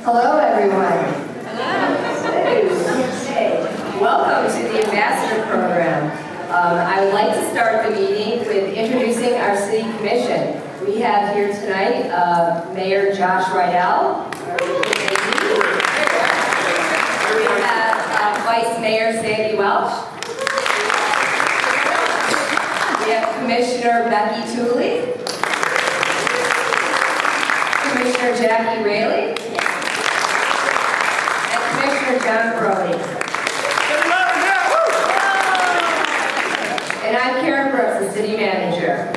Hello, everyone. Hey, welcome to the Ambassador Program. I would like to start the meeting with introducing our City Commission. We have here tonight Mayor Josh Rydell. We have Vice Mayor Sandy Welch. We have Commissioner Becky Tooley. Commissioner Jackie Raley. And Commissioner John Brody. And I'm Karen Brooks, the City Manager.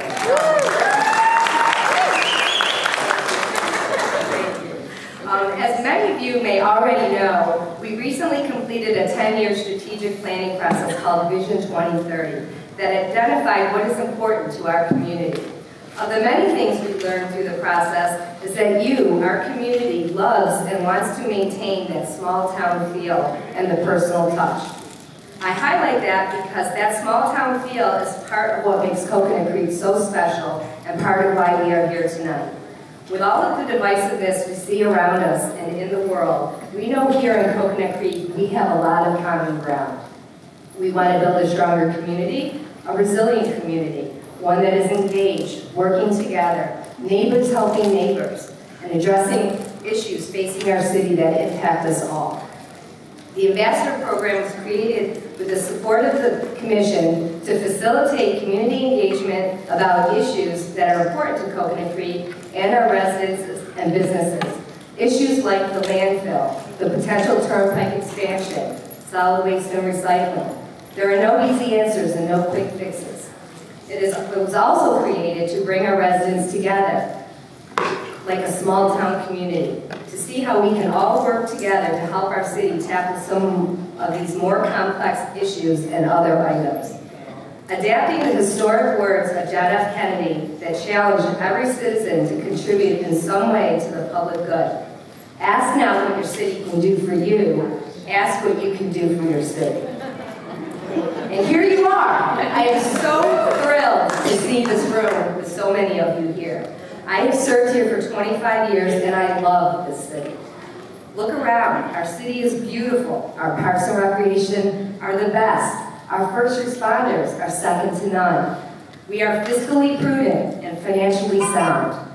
As many of you may already know, we recently completed a 10-year strategic planning process called Vision 2030 that identified what is important to our community. Of the many things we've learned through the process is that you, our community, loves and wants to maintain that small town feel and the personal touch. I highlight that because that small town feel is part of what makes Coconut Creek so special and part of why we are here tonight. With all of the divisiveness we see around us and in the world, we know here in Coconut Creek we have a lot of common ground. We want to build a stronger community, a resilient community, one that is engaged, working together, neighbors helping neighbors, and addressing issues facing our city that impact us all. The Ambassador Program was created with the support of the Commission to facilitate community engagement about issues that are important to Coconut Creek and our residents and businesses. Issues like the landfill, the potential turnpike expansion, solid waste and recycling. There are no easy answers and no quick fixes. It was also created to bring our residents together, like a small town community, to see how we can all work together to help our city tackle some of these more complex issues and other items. Adapting the historic words of John F. Kennedy that challenged every citizen to contribute in some way to the public good. Ask not what your city can do for you, ask what you can do for your city. And here you are. I am so thrilled to see this room with so many of you here. I have served here for 25 years and I love this city. Look around. Our city is beautiful. Our parks and recreation are the best. Our first responders are second to none. We are fiscally prudent and financially sound.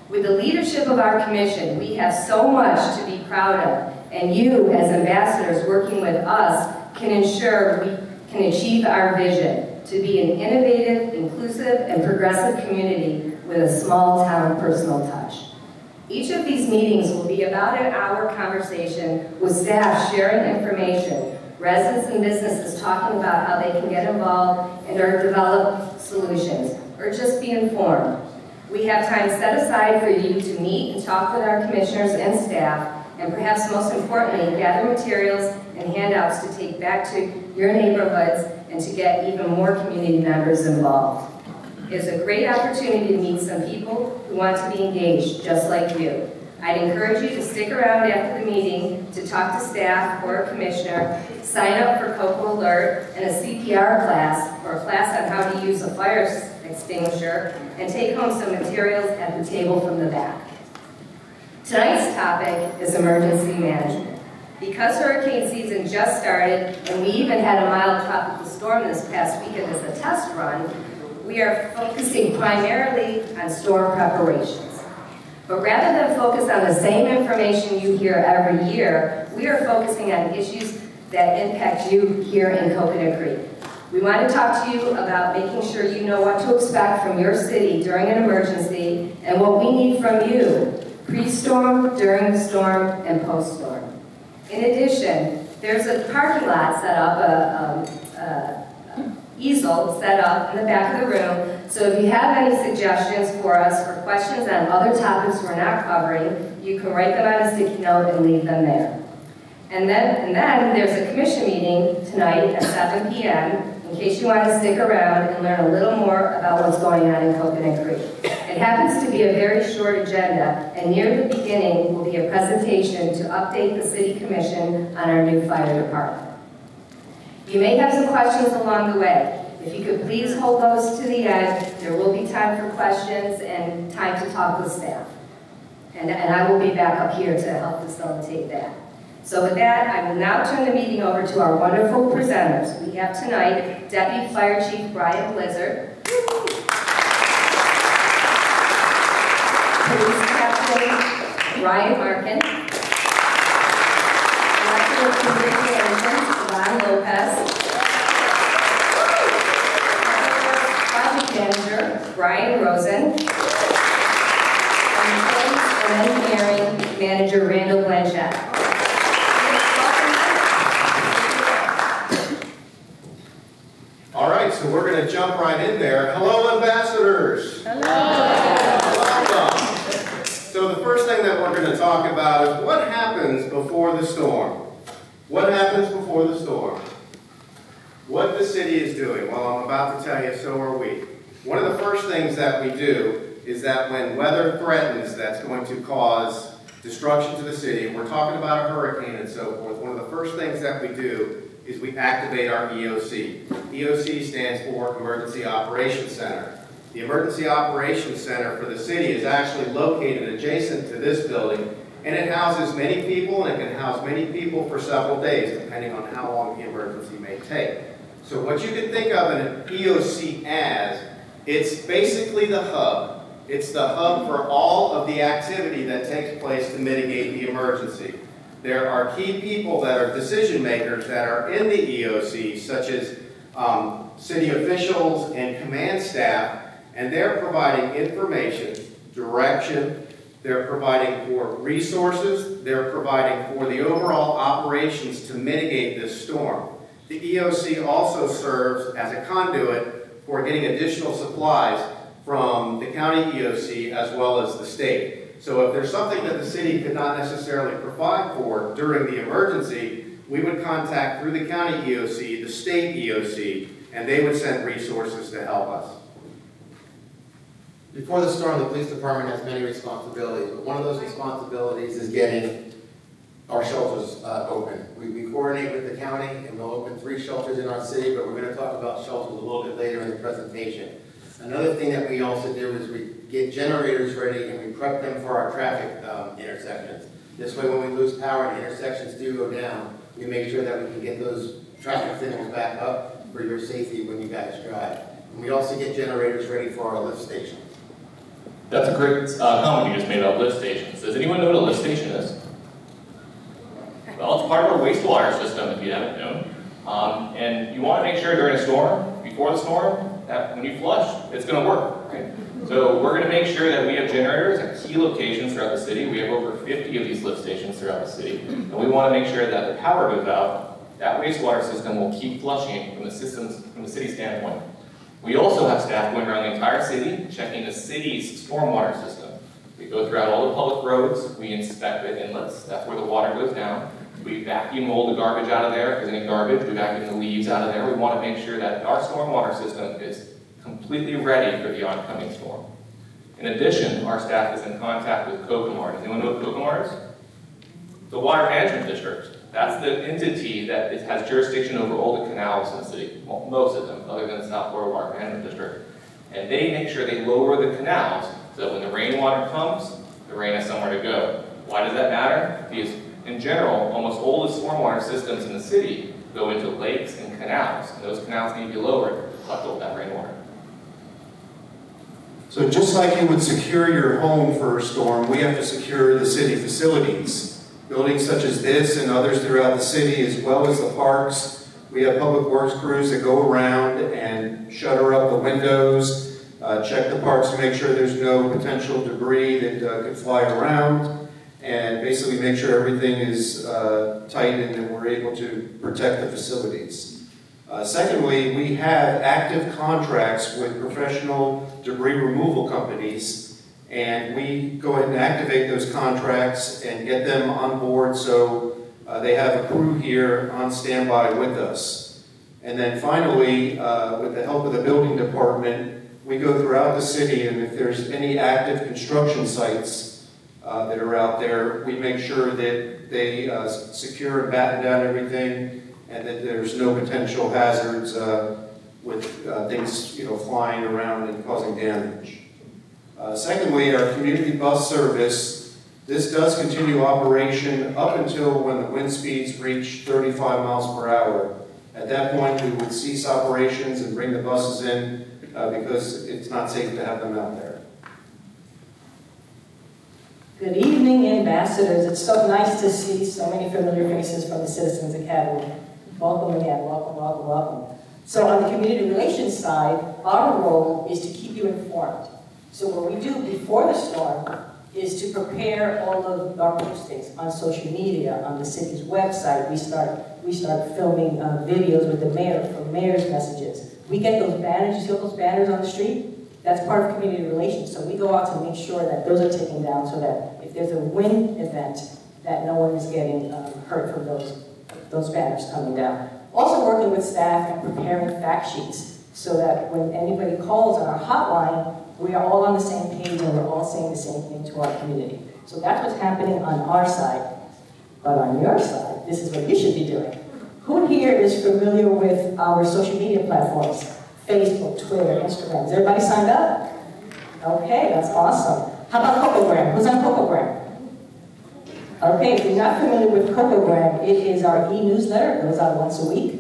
With the leadership of our commission, we have so much to be proud of, and you, as ambassadors working with us, can ensure we can achieve our vision to be an innovative, inclusive, and progressive community with a small town personal touch. Each of these meetings will be about an hour conversation with staff sharing information, residents and businesses talking about how they can get involved and or develop solutions, or just be informed. We have time set aside for you to meet and talk with our commissioners and staff, and perhaps most importantly, gather materials and handouts to take back to your neighborhoods and to get even more community members involved. It is a great opportunity to meet some people who want to be engaged, just like you. I'd encourage you to stick around after the meeting to talk to staff or a commissioner, sign up for COCO Alert and a CPR class, or a class on how to use a fire extinguisher, and take home some materials at the table from the back. Tonight's topic is emergency management. Because hurricane season just started, and we even had a mild tropical storm this past weekend as a test run, we are focusing primarily on storm preparations. But rather than focus on the same information you hear every year, we are focusing on issues that impact you here in Coconut Creek. We want to talk to you about making sure you know what to expect from your city during an emergency and what we need from you, pre-storm, during the storm, and post-storm. In addition, there's a parking lot set up, easel set up in the back of the room, so if you have any suggestions for us or questions on other topics we're not covering, you can write them on a sticky note and leave them there. And then there's a commission meeting tonight at 7 p.m. in case you want to stick around and learn a little more about what's going on in Coconut Creek. It happens to be a very short agenda, and near the beginning will be a presentation to update the City Commission on our new fire department. You may have some questions along the way. If you could please hold those to the end, there will be time for questions and time to talk with staff. And I will be back up here to help facilitate that. So with that, I will now turn the meeting over to our wonderful presenters. We have tonight Deputy Fire Chief Brian Blizzard, Police Captain Ryan Markin, Director of Community Management Ron Lopez, Project Manager Brian Rosen, and Engineering Manager Randall Blanchett. All right, so we're going to jump right in there. Hello, ambassadors. Hello. Welcome. So the first thing that we're going to talk about is what happens before the storm. What happens before the storm? What the city is doing. Well, I'm about to tell you, so are we. One of the first things that we do is that when weather threatens that's going to cause destruction to the city, and we're talking about a hurricane and so forth, one of the first things that we do is we activate our EOC. EOC stands for Emergency Operations Center. The Emergency Operations Center for the city is actually located adjacent to this building, and it houses many people, and it can house many people for several days, depending on how long the emergency may take. So what you can think of an EOC as, it's basically the hub. It's the hub for all of the activity that takes place to mitigate the emergency. There are key people that are decision makers that are in the EOC, such as city officials and command staff, and they're providing information, direction, they're providing for resources, they're providing for the overall operations to mitigate this storm. The EOC also serves as a conduit for getting additional supplies from the county EOC as well as the state. So if there's something that the city could not necessarily provide for during the emergency, we would contact through the county EOC, the state EOC, and they would send resources to help us. Before the storm, the police department has many responsibilities, but one of those responsibilities is getting our shelters open. We coordinate with the county, and we'll open 3 shelters in our city, but we're going to talk about shelters a little bit later in the presentation. Another thing that we also do is we get generators ready and we prep them for our traffic intersections. This way, when we lose power and intersections do go down, we make sure that we can get those traffic signals back up for your safety when you guys drive. And we also get generators ready for our lift stations. That's a great comment you just made about lift stations. Does anyone know what a lift station is? Well, it's part of our wastewater system, if you haven't known. And you want to make sure during a storm, before the storm, that when you flush, it's going to work, right? So we're going to make sure that we have generators at key locations throughout the city. We have over 50 of these lift stations throughout the city. And we want to make sure that the power goes out. That wastewater system will keep flushing from the city standpoint. We also have staff going around the entire city, checking the city's stormwater system. We go throughout all the public roads, we inspect the inlets, that's where the water goes down. We vacuum all the garbage out of there, if there's any garbage, we vacuum the leaves out of there. We want to make sure that our stormwater system is completely ready for the oncoming storm. In addition, our staff is in contact with COCOMAR. Does anyone know what COCOMAR is? The Water Management District. That's the entity that has jurisdiction over all the canals in the city, well, most of them, other than the South Florida Water Management District. And they make sure they lower the canals so that when the rainwater comes, the rain has somewhere to go. Why does that matter? Because in general, almost all the stormwater systems in the city go into lakes and canals, and those canals need to be lowered to collect all that rainwater. So just like you would secure your home for a storm, we have to secure the city facilities. Buildings such as this and others throughout the city, as well as the parks. We have public works crews that go around and shutter up the windows, check the parks to make sure there's no potential debris that could fly around, and basically make sure everything is tightened and we're able to protect the facilities. Secondly, we have active contracts with professional debris removal companies, and we go ahead and activate those contracts and get them on board so they have a crew here on standby with us. And then finally, with the help of the building department, we go throughout the city, and if there's any active construction sites that are out there, we make sure that they secure and batten down everything, and that there's no potential hazards with things flying around and causing damage. Secondly, our community bus service This does continue operation up until when the wind speeds reach 35 miles per hour. At that point, we would cease operations and bring the buses in because it's not safe to have them out there. Good evening, ambassadors. It's so nice to see so many familiar faces from the Citizens Academy. Welcome again, welcome, welcome, welcome. So on the community relations side, our role is to keep you informed. So what we do before the storm is to prepare all of our postings on social media, on the city's website. We start filming videos with the mayor for mayor's messages. We get those banners, you see all those banners on the street? That's part of community relations. So we go out to make sure that those are taken down so that if there's a wind event, that no one is getting hurt from those banners coming down. Also working with staff and preparing fact sheets so that when anybody calls on our hotline, we are all on the same page and we're all saying the same thing to our community. So that's what's happening on our side. But on your side, this is what you should be doing. Who here is familiar with our social media platforms? Facebook, Twitter, Instagram. Is everybody signed up? Okay, that's awesome. How about Cocogram? Who's on Cocogram? Okay, if you're not familiar with Cocogram, it is our e-newsletter. It goes out once a week.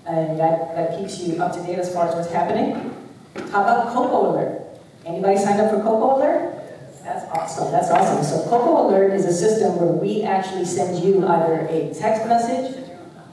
And that keeps you up to date as far as what's happening. How about Coco Alert? Anybody signed up for Coco Alert? That's awesome, that's awesome. So Coco Alert is a system where we actually send you either a text message,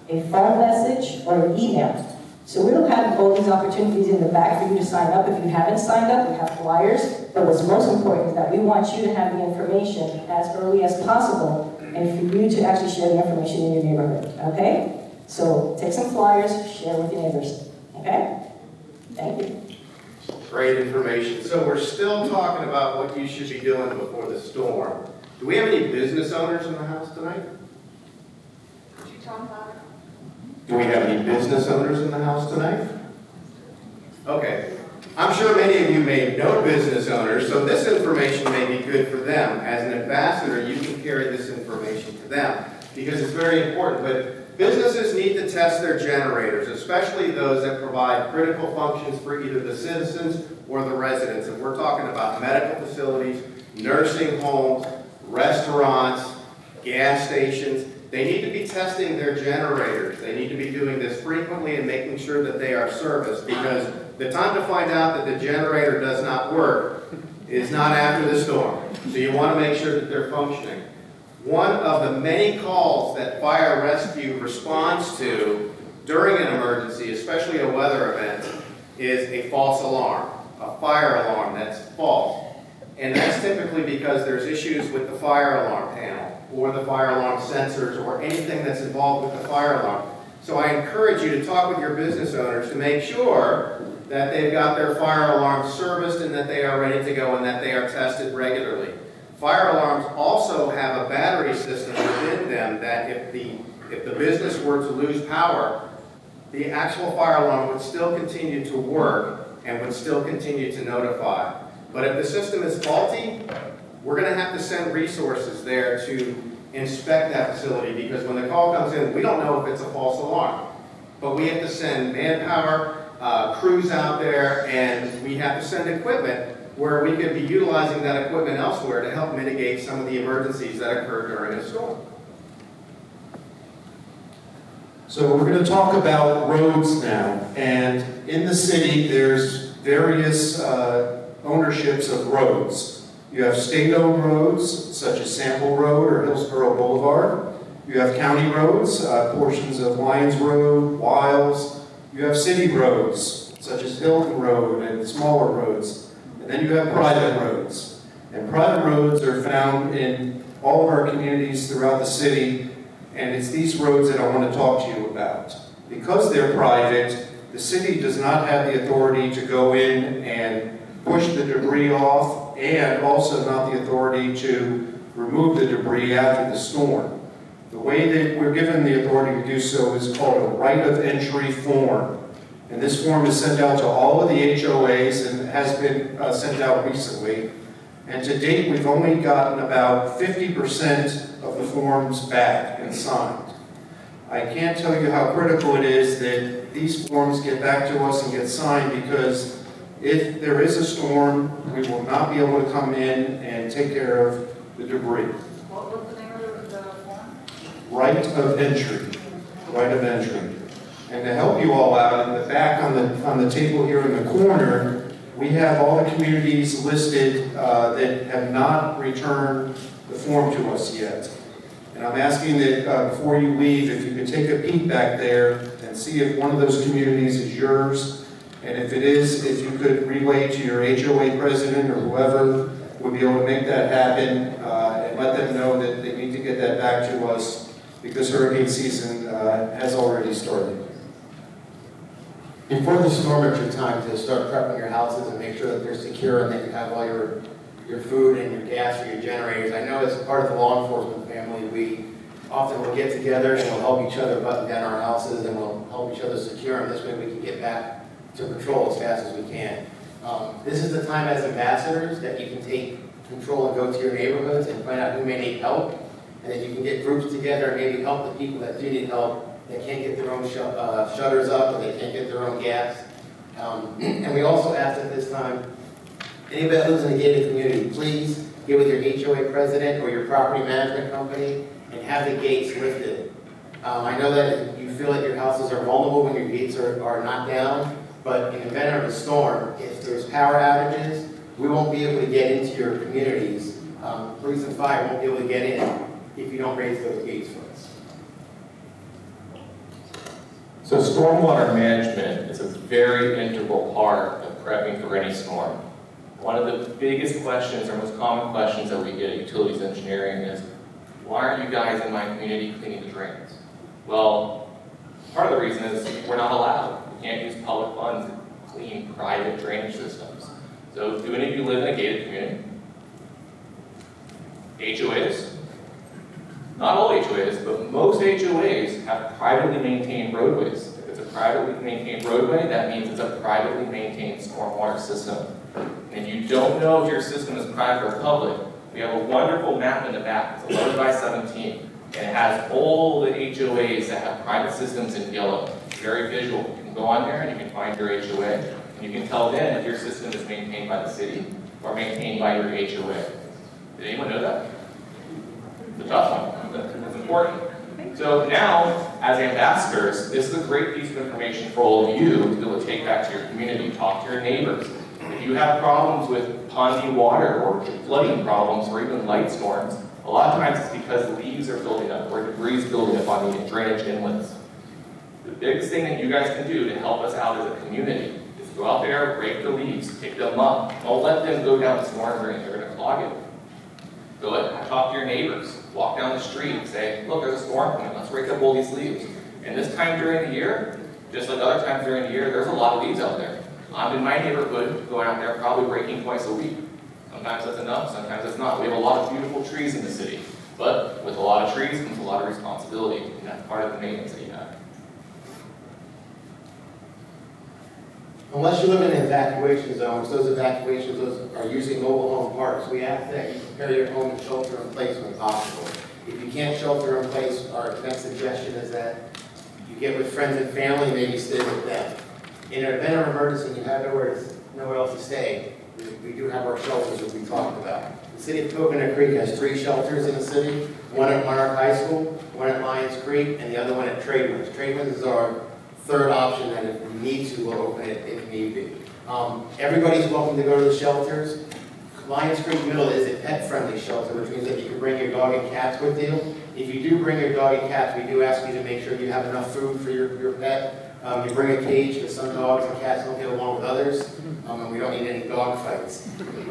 a phone message, or an email. So we don't have all these opportunities in the back for you to sign up. If you haven't signed up, we have flyers. But what's most important is that we want you to have the information as early as possible and for you to actually share the information in your neighborhood, okay? So take some flyers, share with your neighbors, okay? Thank you. Great information. So we're still talking about what you should be doing before the storm. Do we have any business owners in the house tonight? Do we have any business owners in the house tonight? Okay. I'm sure many of you may know business owners, so this information may be good for them. As an ambassador, you can carry this information to them because it's very important. But businesses need to test their generators, especially those that provide critical functions for either the citizens or the residents. And we're talking about medical facilities, nursing homes, restaurants, gas stations. They need to be testing their generators. They need to be doing this frequently and making sure that they are serviced, because the time to find out that the generator does not work is not after the storm. So you want to make sure that they're functioning. One of the many calls that fire rescue responds to during an emergency, especially a weather event, is a false alarm, a fire alarm that's false. And that's typically because there's issues with the fire alarm panel or the fire alarm sensors or anything that's involved with the fire alarm. So I encourage you to talk with your business owners to make sure that they've got their fire alarms serviced and that they are ready to go and that they are tested regularly. Fire alarms also have a battery system within them that if the business were to lose power, the actual fire alarm would still continue to work and would still continue to notify. But if the system is faulty, we're going to have to send resources there to inspect that facility, because when the call comes in, we don't know if it's a false alarm. But we have to send manpower, crews out there, and we have to send equipment where we could be utilizing that equipment elsewhere to help mitigate some of the emergencies that occur during a storm. So we're going to talk about roads now. And in the city, there's various ownerships of roads. You have state-owned roads, such as Sample Road or Hillsborough Boulevard. You have county roads, portions of Lyons Road, Wiles. You have city roads, such as Hilton Road and smaller roads. And then you have private roads. And private roads are found in all of our communities throughout the city, and it's these roads that I want to talk to you about. Because they're private, the city does not have the authority to go in and push the debris off, and also not the authority to remove the debris after the storm. The way that we're given the authority to do so is called a right of entry form. And this form is sent out to all of the HOAs and has been sent out recently. And to date, we've only gotten about 50% of the forms back and signed. I can't tell you how critical it is that these forms get back to us and get signed, because if there is a storm, we will not be able to come in and take care of the debris. What's the name of the form? Right of entry. Right of entry. And to help you all out, in the back on the table here in the corner, we have all the communities listed that have not returned the form to us yet. And I'm asking that before you leave, if you could take a peek back there and see if one of those communities is yours. And if it is, if you could relay to your HOA president or whoever would be able to make that happen and let them know that they need to get that back to us because hurricane season has already started. Before the storm, it's your time to start prepping your houses and make sure that they're secure and that you have all your food and your gas for your generators. I know as part of the law enforcement family, we often will get together and we'll help each other button down our houses and we'll help each other secure them. This way we can get back to patrol as fast as we can. This is the time as ambassadors that you can take control and go to your neighborhoods and find out who may need help, and that you can get groups together and maybe help the people that do need help, that can't get their own shutters up, or they can't get their own gas. And we also ask at this time, anybody that lives in a gated community, please get with your HOA president or your property management company and have the gates lifted. I know that you feel that your houses are vulnerable when your gates are not down, but in the event of a storm, if there's power outages, we won't be able to get into your communities. Police and fire won't be able to get in if you don't raise those gates for us. So stormwater management is a very integral part of prepping for any storm. One of the biggest questions or most common questions that we get at utilities engineering is, why aren't you guys in my community cleaning the drains? Well, part of the reason is we're not allowed. We can't use public funds to clean private drainage systems. So do any of you live in a gated community? HOAs? Not all HOAs, but most HOAs have privately maintained roadways. If it's a privately maintained roadway, that means it's a privately maintained stormwater system. And if you don't know if your system is private or public, we have a wonderful map in the back. It's 11 by 17, and it has all the HOAs that have private systems in yellow. It's very visual. You can go on there and you can find your HOA, and you can tell then if your system is maintained by the city or maintained by your HOA. Did anyone know that? It's a tough one. It's important. So now, as ambassadors, this is a great piece of information for all of you to be able to take back to your community, talk to your neighbors. If you have problems with ponding water or flooding problems or even light storms, a lot of times it's because leaves are building up or debris is building up on the drainage inlets. The biggest thing that you guys can do to help us out as a community is go out there, rake the leaves, pick them up. Don't let them go down the storm drain. They're going to clog it. Go ahead, talk to your neighbors. Walk down the street and say, look, there's a storm coming. Let's rake up all these leaves. And this time during the year, just like other times during the year, there's a lot of leaves out there. I'm in my neighborhood, going out there probably raking twice a week. Sometimes that's enough, sometimes it's not. We have a lot of beautiful trees in the city. But with a lot of trees comes a lot of responsibility. And that's part of the maintenance that you have. Unless you live in an evacuation zone, which those evacuation zones are usually mobile home parks, we ask that you prepare your home and shelter in place when possible. If you can't shelter in place, our next suggestion is that you get with friends and family and maybe stay with them. In an event of emergency and you have nowhere else to stay, we do have our shelters that we talked about. The city of Coconut Creek has 3 shelters in the city, one at Monarch High School, one at Lions Creek, and the other one at Tradewinds. Tradewinds is our third option, and if we need to, we'll open it if need be. Everybody's welcome to go to the shelters. Lions Creek Middle is a pet-friendly shelter, which means that you can bring your dog and cats with you. If you do bring your dog and cats, we do ask you to make sure you have enough food for your pet. You bring a cage, because some dogs and cats don't get along with others, and we don't need any dog fights. If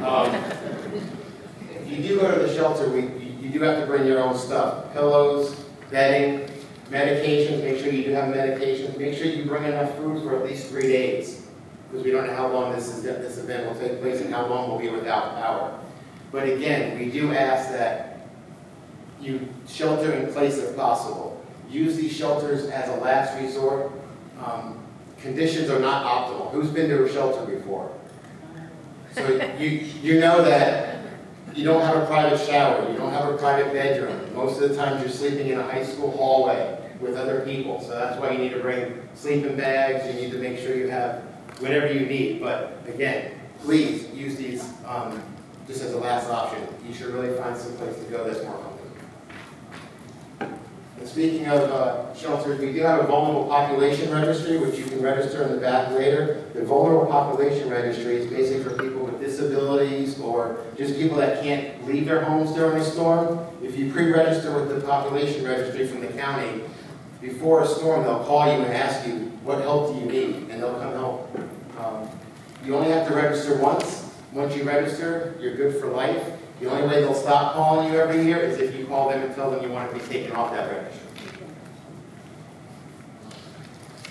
you do go to the shelter, you do have to bring your own stuff. Pillows, bedding, medications, make sure you do have medications. Make sure you bring enough food for at least 3 days, because we don't know how long this event will take place and how long we'll be without power. But again, we do ask that you shelter in place if possible. Use these shelters as a last resort. Conditions are not optimal. Who's been to a shelter before? So you know that you don't have a private shower, you don't have a private bedroom. Most of the time you're sleeping in a high school hallway with other people. So that's why you need to bring sleeping bags, you need to make sure you have whatever you need. But again, please use these just as a last option. You should really find some place to go that's more comfortable. speaking of shelters, we do have a vulnerable population registry, which you can register in the back later. The vulnerable population registry is basically for people with disabilities or just people that can't leave their homes during a storm. If you pre-register with the population registry from the county, before a storm, they'll call you and ask you, what help do you need? And they'll come help. You only have to register once. Once you register, you're good for life. The only way they'll stop calling you every year is if you call them and tell them you want to be taken off that register.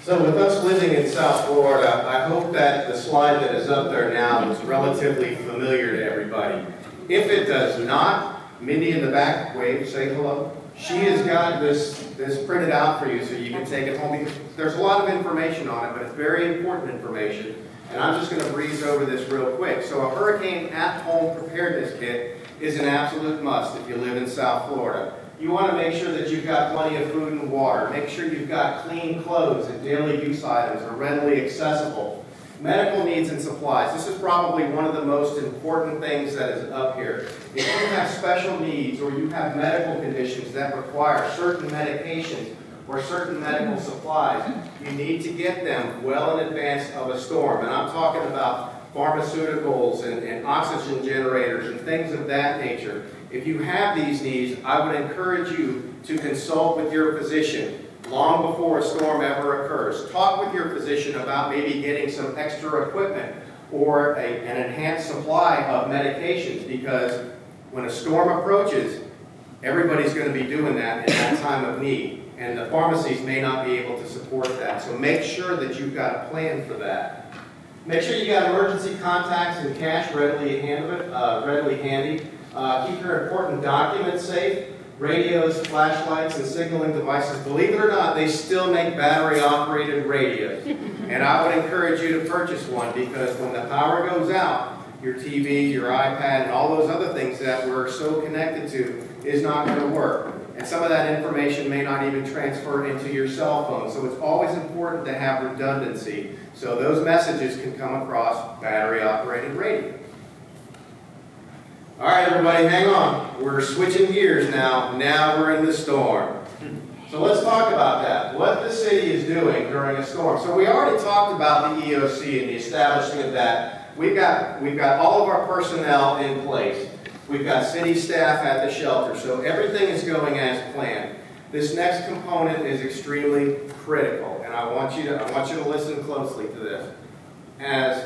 So with us living in South Florida, I hope that the slide that is up there now is relatively familiar to everybody. If it does not, Mindy in the back, wave, say hello. She has got this printed out for you so you can take it home. Because there's a lot of information on it, but it's very important information. And I'm just going to breeze over this real quick. So a hurricane at-home preparedness kit is an absolute must if you live in South Florida. You want to make sure that you've got plenty of food and water. Make sure you've got clean clothes and daily use items are readily accessible. Medical needs and supplies. This is probably one of the most important things that is up here. If you have special needs or you have medical conditions that require certain medications or certain medical supplies, you need to get them well in advance of a storm. And I'm talking about pharmaceuticals and oxygen generators and things of that nature. If you have these needs, I would encourage you to consult with your physician long before a storm ever occurs. Talk with your physician about maybe getting some extra equipment or an enhanced supply of medications, because when a storm approaches, everybody's going to be doing that in that time of need. And the pharmacies may not be able to support that. So make sure that you've got a plan for that. Make sure you got emergency contacts and cash readily handy. Keep your important documents safe. Radios, flashlights, and signaling devices. Believe it or not, they still make battery-operated radios. And I would encourage you to purchase one, because when the power goes out, your TV, your iPad, and all those other things that we're so connected to is not going to work. And some of that information may not even transfer into your cell phone. So it's always important to have redundancy so those messages can come across battery-operated radio. All right, everybody, hang on. We're switching gears now. Now we're in the storm. So let's talk about that. What the city is doing during a storm. So we already talked about the EOC and the establishing of that. We've got all of our personnel in place. We've got city staff at the shelter. So everything is going as planned. This next component is extremely critical, and I want you to listen closely to this. As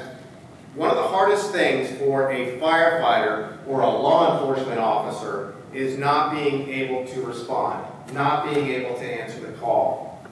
one of the hardest things for a firefighter or a law enforcement officer is not being able to respond, not being able to answer the call.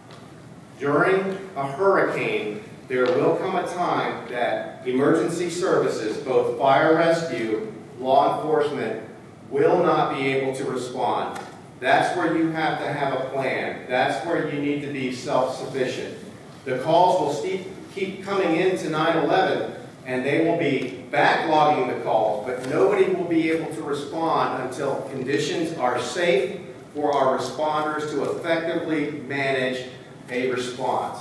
During a hurricane, there will come a time that emergency services, both fire rescue, law enforcement, will not be able to respond. That's where you have to have a plan. That's where you need to be self-sufficient. The calls will keep coming into 9/11, and they will be backlogging the calls, but nobody will be able to respond until conditions are safe for our responders to effectively manage a response.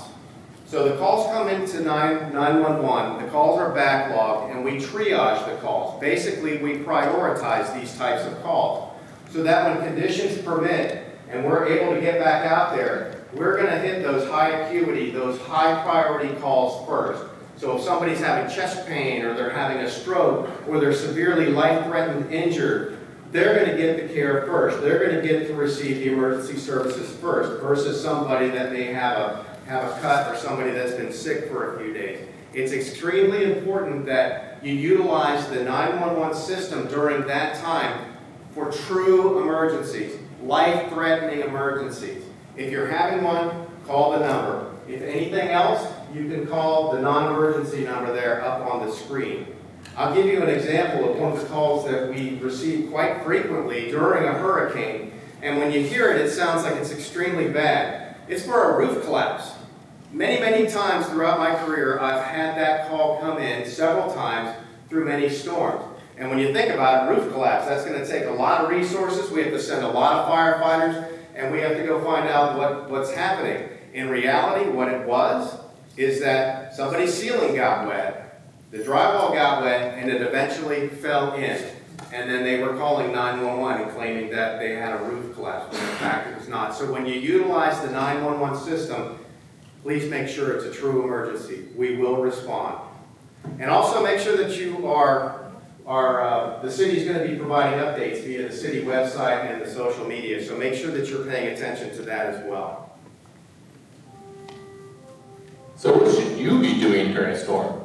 So the calls come into 911, the calls are backlogged, and we triage the calls. Basically, we prioritize these types of calls so that when conditions permit and we're able to get back out there, we're going to hit those high acuity, those high priority calls first. So if somebody's having chest pain, or they're having a stroke, or they're severely life-threatened injured, they're going to get the care first. They're going to get to receive the emergency services first, versus somebody that may have a cut or somebody that's been sick for a few days. It's extremely important that you utilize the 911 system during that time for true emergencies, life-threatening emergencies. If you're having one, call the number. If anything else, you can call the non-emergency number there up on the screen. I'll give you an example of one of the calls that we receive quite frequently during a hurricane. And when you hear it, it sounds like it's extremely bad. It's for a roof collapse. Many, many times throughout my career, I've had that call come in several times through many storms. And when you think about it, roof collapse, that's going to take a lot of resources. We have to send a lot of firefighters, and we have to go find out what's happening. In reality, what it was is that somebody's ceiling got wet, the drywall got wet, and it eventually fell in. and then they were calling 911 and claiming that they had a roof collapse, when in fact it was not. So when you utilize the 911 system, please make sure it's a true emergency. We will respond. And also make sure that you the city is going to be providing updates via the city website and the social media, so make sure that you're paying attention to that as well. So what should you be doing during a storm?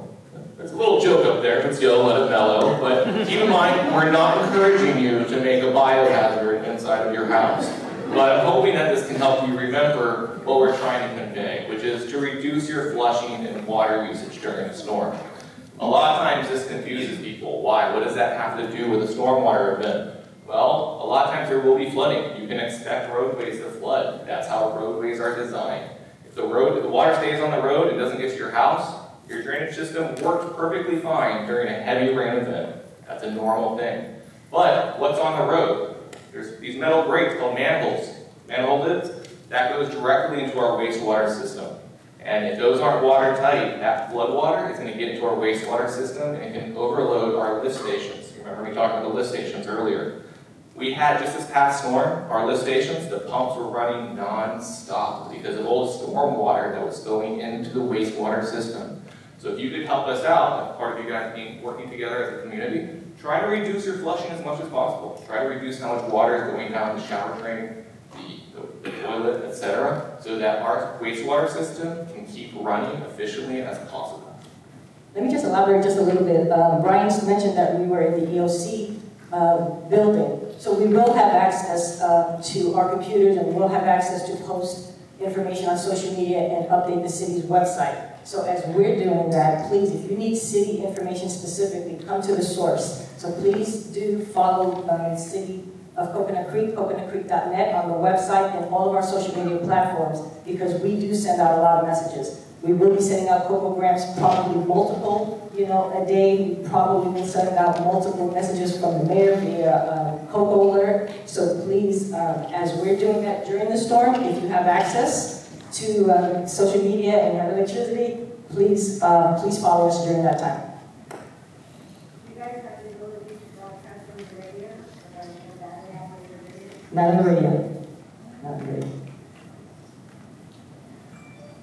There's a little joke up there, let's go, let it mellow, but keep in mind, we're not encouraging you to make a biohazard inside of your house. But I'm hoping that this can help you remember what we're trying to convey, which is to reduce your flushing and water usage during a storm. A lot of times this confuses people. Why? What does that have to do with a stormwater event? Well, a lot of times there will be flooding. You can expect roadways to flood. That's how roadways are designed. If the water stays on the road and doesn't get to your house, your drainage system works perfectly fine during a heavy rain event. That's a normal thing. But what's on the road? There's these metal grates called manholes, manhole lids, that goes directly into our wastewater system. And if those aren't watertight, that flood water is going to get into our wastewater system and can overload our lift stations. Remember we talked about the lift stations earlier. We had just this past storm, our lift stations, the pumps were running non-stop because of all the storm water that was going into the wastewater system. So if you could help us out, as part of you guys being working together as a community, try to reduce your flushing as much as possible. Try to reduce how much water is going down the shower drain, the toilet, etc., so that our wastewater system can keep running efficiently as possible. Let me just elaborate just a little bit. Brian's mentioned that we were in the EOC building. So we will have access to our computers, and we'll have access to post information on social media and update the city's website. So as we're doing that, please, if you need city information specifically, come to the source. So please do follow City of Coconut Creek, coconutcreek.net on the website and all of our social media platforms, because we do send out a lot of messages. We will be sending out cocograms, probably multiple, a day. We probably will send out multiple messages from the mayor via Coco Alert. So please, as we're doing that during the storm, if you have access to social media and have electricity, please follow us during that time. You guys have the ability to broadcast on the radio? Not on the radio. Not on the radio.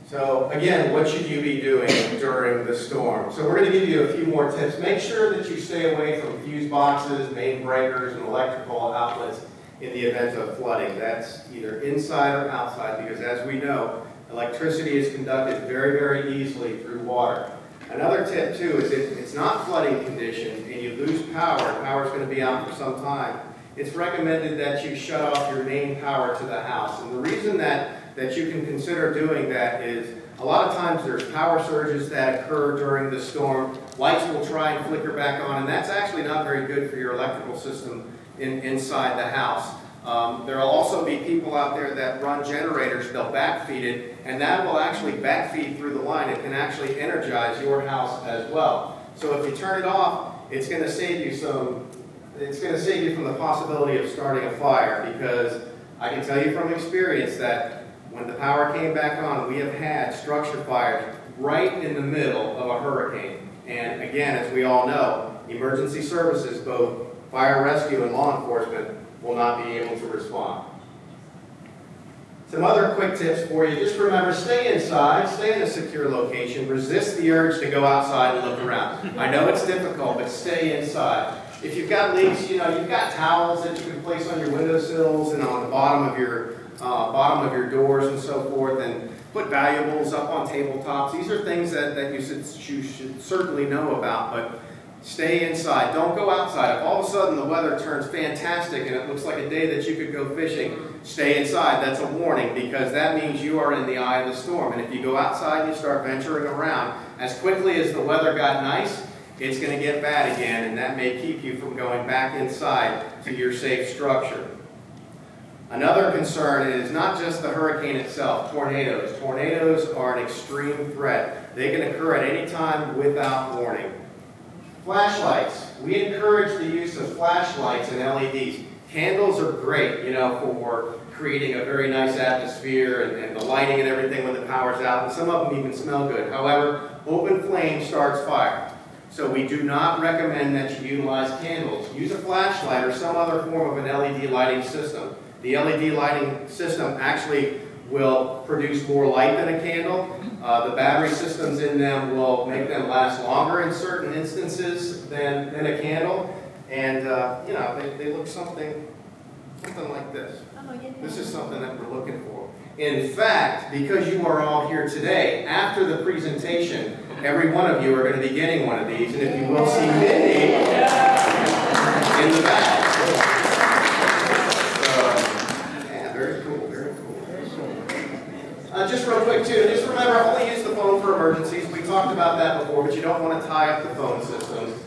So again, what should you be doing during the storm? So we're going to give you a few more tips. Make sure that you stay away from fuse boxes, main breakers, and electrical outlets in the event of flooding. That's either inside or outside, because as we know, electricity is conducted very, very easily through water. Another tip too is if it's not flooding conditions and you lose power is going to be out for some time, it's recommended that you shut off your main power to the house. And the reason that you can consider doing that is a lot of times there's power surges that occur during the storm. Lights will try and flicker back on, and that's actually not very good for your electrical system inside the house. There will also be people out there that run generators. They'll backfeed it, and that will actually backfeed through the line. It can actually energize your house as well. So if you turn it off, it's going to save you from the possibility of starting a fire, because I can tell you from experience that when the power came back on, we have had structure fires right in the middle of a hurricane. And again, as we all know, emergency services, both fire rescue and law enforcement, will not be able to respond. Some other quick tips for you. Just remember, stay inside, stay in a secure location, resist the urge to go outside and look around. I know it's difficult, but stay inside. If you've got leaks, you've got towels that you can place on your windowsills and on the bottom of your doors and so forth, and put valuables up on tabletops. These are things that you should certainly know about, but stay inside. Don't go outside. If all of a sudden the weather turns fantastic and it looks like a day that you could go fishing, stay inside. That's a warning, because that means you are in the eye of the storm. And if you go outside and you start venturing around, as quickly as the weather got nice, it's going to get bad again, and that may keep you from going back inside to your safe structure. Another concern is not just the hurricane itself, tornadoes. Tornadoes are an extreme threat. They can occur at any time without warning. Flashlights. We encourage the use of flashlights and LEDs. Candles are great, for creating a very nice atmosphere and the lighting and everything when the power's out, and some of them even smell good. However, open flame starts fire. So we do not recommend that you utilize candles. Use a flashlight or some other form of an LED lighting system. The LED lighting system actually will produce more light than a candle. The battery systems in them will make them last longer in certain instances than a candle. And, you know, they look something like this. This is something that we're looking for. In fact, because you are all here today, after the presentation, every one of you are going to be getting one of these, and if you will see Mindy in the back. Yeah, very cool, very cool. Just real quick too, just remember, only use the phone for emergencies. We talked about that before, but you don't want to tie up the phone systems.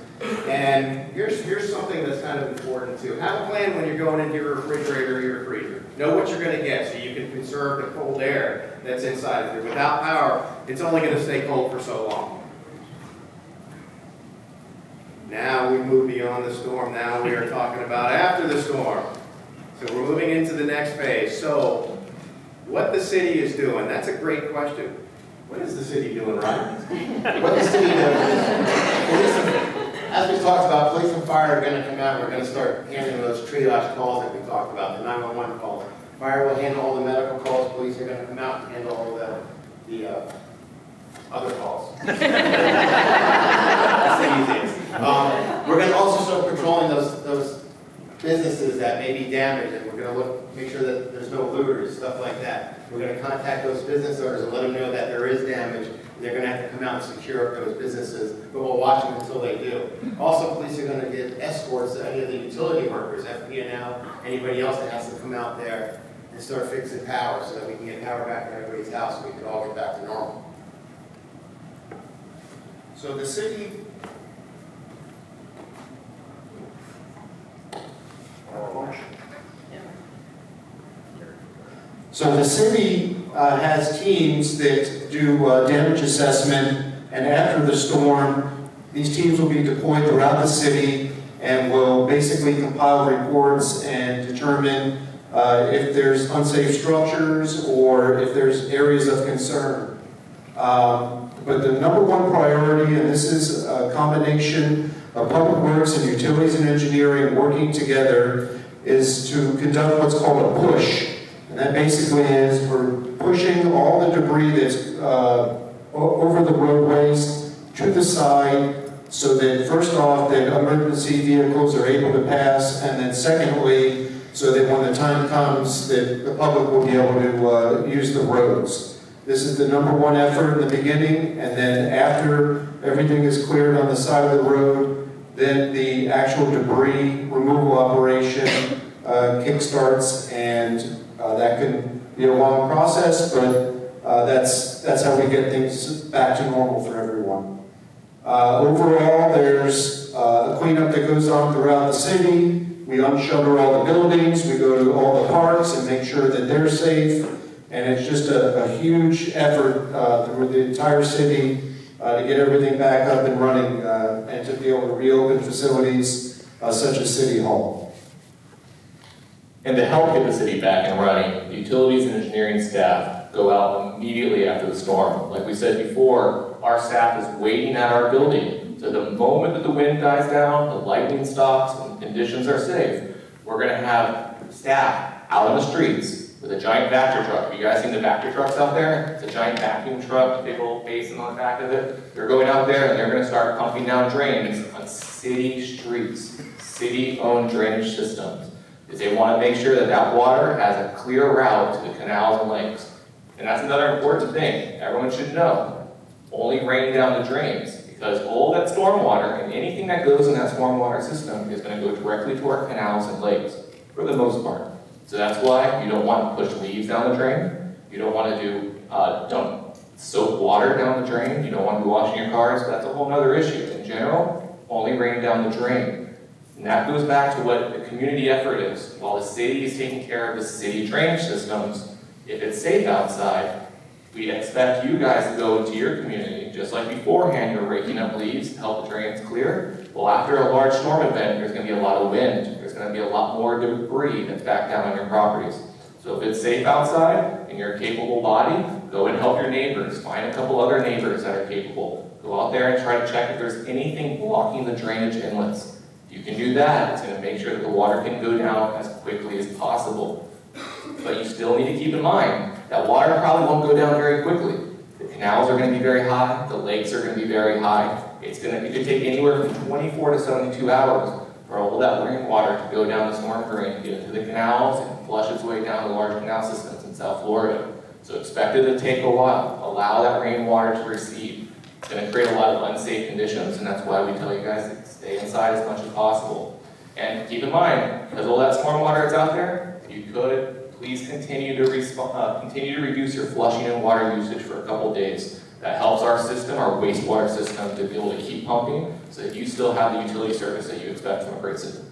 And here's something that's kind of important too. Have a plan when you're going into your refrigerator or your freezer. Know what you're going to get so you can conserve the cold air that's inside of here. Without power, it's only going to stay cold for so long. Now we move beyond the storm. Now we are talking about after the storm. So we're moving into the next phase. So what the city is doing, that's a great question. What is the city doing, Ryan? What the city does is, as we talked about, police and fire are going to come out. We're going to start handling those triage calls that we talked about, the 911 calls. Fire will handle all the medical calls. Police are going to come out and handle all the other calls. That's the easiest. We're going to also start patrolling those businesses that may be damaged, and we're going to make sure that there's no looters, stuff like that. We're going to contact those business owners and let them know that there is damage. They're going to have to come out and secure up those businesses, but we'll watch them until they do. Also, police are going to give escorts to any of the utility workers, FPNL, anybody else that has to come out there and start fixing power so that we can get power back to everybody's house and we can all get back to normal. So the city, has teams that do damage assessment, and after the storm, these teams will be deployed throughout the city and will basically compile reports and determine if there's unsafe structures or if there's areas of concern. But the number one priority, and this is a combination of Public Works and Utilities and Engineering working together, is to conduct what's called a push. And that basically is we're pushing all the debris that's over the roadways to the side so that first off that emergency vehicles are able to pass, and then secondly so that when the time comes that the public will be able to use the roads. This is the number one effort in the beginning, and then after everything is cleared on the side of the road, then the actual debris removal operation kickstarts, and that can be a long process, but that's how we get things back to normal for everyone. Overall, there's a cleanup that goes on throughout the city. We unshutter all the buildings, we go to all the parks and make sure that they're safe, and it's just a huge effort through the entire city to get everything back up and running and to be able to reopen facilities such as City Hall. And to help get the city back and running, the utilities and engineering staff go out immediately after the storm. Like we said before, our staff is waiting at our building. So the moment that the wind dies down, the lightning stops, and conditions are safe, we're going to have staff out on the streets with a giant Vector truck. Have you guys seen the Vector trucks out there? It's a giant vacuum truck, big old basin on the back of it. They're going out there and they're going to start pumping down drains on city streets, city-owned drainage systems. Is they want to make sure that that water has a clear route to the canals and lakes. And that's another important thing. Everyone should know. Only rain down the drains, because all that stormwater and anything that goes in that stormwater system is going to go directly to our canals and lakes, for the most part. So that's why you don't want to push leaves down the drain. You don't want to dump soap water down the drain. You don't want to be washing your cars. That's a whole other issue. In general, only rain down the drain. And that goes back to what the community effort is. While the city is taking care of the city drainage systems, if it's safe outside, we expect you guys to go into your community, just like beforehand you're raking up leaves to help the drains clear. Well, after a large storm event, there's going to be a lot of wind. There's going to be a lot more debris that's back down on your properties. So if it's safe outside and you're a capable body, go and help your neighbors. Find a couple other neighbors that are capable. Go out there and try to check if there's anything blocking the drainage inlets. If you can do that, it's going to make sure that the water can go down as quickly as possible. But you still need to keep in mind that water probably won't go down very quickly. The canals are going to be very high, the lakes are going to be very high. It could take anywhere from 24 to 72 hours for all that rainwater to go down the storm drain, get into the canals, and flush its way down the large canal systems in South Florida. So expect it to take a while. Allow that rainwater to recede. It's going to create a lot of unsafe conditions, and that's why we tell you guys to stay inside as much as possible. And keep in mind, because all that storm water that's out there, if you could, please continue to reduce your flushing and water usage for a couple days. That helps our system, our wastewater system, to be able to keep pumping so that you still have the utility service that you expect from a great system.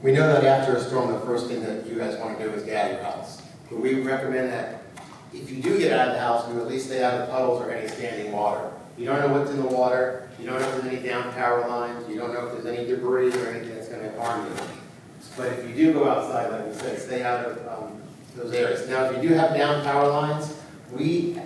We know that after a storm, the first thing that you guys want to do is get out of your house. But we recommend that if you do get out of the house, you at least stay out of puddles or any standing water. You don't know what's in the water, you don't know if there's any down power lines, you don't know if there's any debris or anything that's going to harm you. But if you do go outside, like we said, stay out of those areas. Now, if you do have down power lines, we,